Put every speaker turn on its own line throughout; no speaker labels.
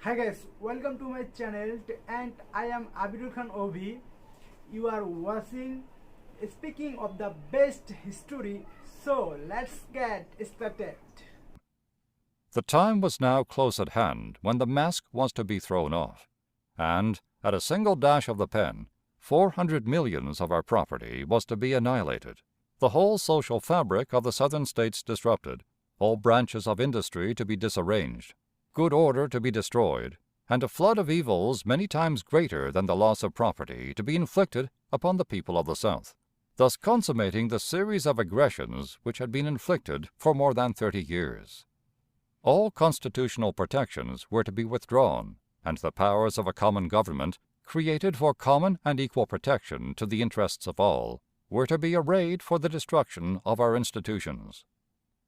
Hi guys, welcome to my channel and I am Abidul Khan Obi. You are watching Speaking of the Best History. So let's get started.
The time was now close at hand when the mask was to be thrown off, and, at a single dash of the pen, 400 millions of our property was to be annihilated, the whole social fabric of the Southern states disrupted, all branches of industry to be disarranged, good order to be destroyed, and a flood of evils many times greater than the loss of property to be inflicted upon the people of the South, thus consummating the series of aggressions which had been inflicted for more than 30 years. All constitutional protections were to be withdrawn, and the powers of a common government, created for common and equal protection to the interests of all, were to be arrayed for the destruction of our institutions.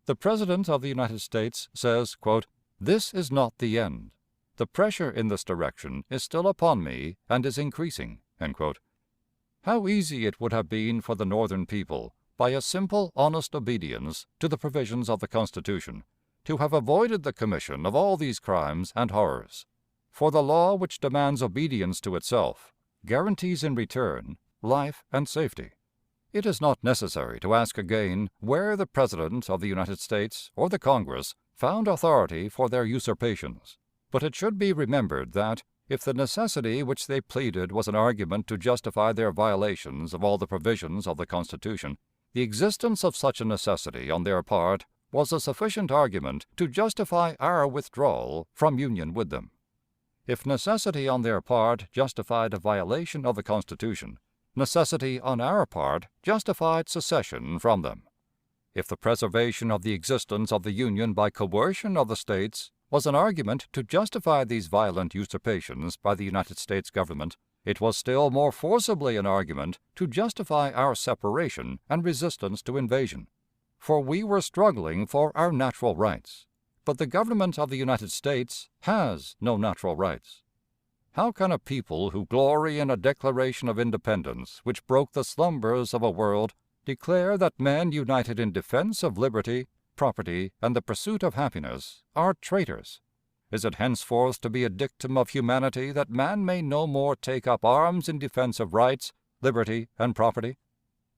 The President of the United States says, quote, "This is not the end. The pressure in this direction is still upon me and is increasing." End quote. How easy it would have been for the Northern people, by a simple, honest obedience to the provisions of the Constitution, to have avoided the commission of all these crimes and horrors. For the law which demands obedience to itself guarantees in return life and safety. It is not necessary to ask again where the President of the United States or the Congress found authority for their usurpations, but it should be remembered that, if the necessity which they pleaded was an argument to justify their violations of all the provisions of the Constitution, the existence of such a necessity on their part was a sufficient argument to justify our withdrawal from union with them. If necessity on their part justified a violation of the Constitution, necessity on our part justified secession from them. If the preservation of the existence of the Union by coercion of the States was an argument to justify these violent usurpations by the United States government, it was still more forcibly an argument to justify our separation and resistance to invasion. For we were struggling for our natural rights, but the government of the United States has no natural rights. How can a people who glory in a Declaration of Independence which broke the slumbers of a world declare that men united in defense of liberty, property, and the pursuit of happiness are traitors? Is it henceforth to be a dictum of humanity that man may no more take up arms in defense of rights, liberty, and property?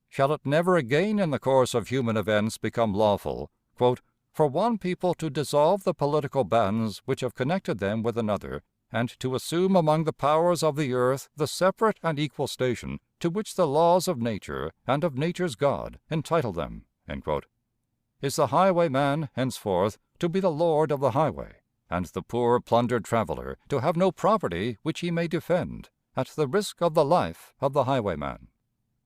Shall it never again in the course of human events become lawful, quote, for one people to dissolve the political bands which have connected them with another, and to assume among the powers of the earth the separate and equal station to which the laws of nature and of nature's God entitle them?" End quote. Is the highwayman henceforth to be the lord of the highway, and the poor plundered traveler to have no property which he may defend, at the risk of the life of the highwayman?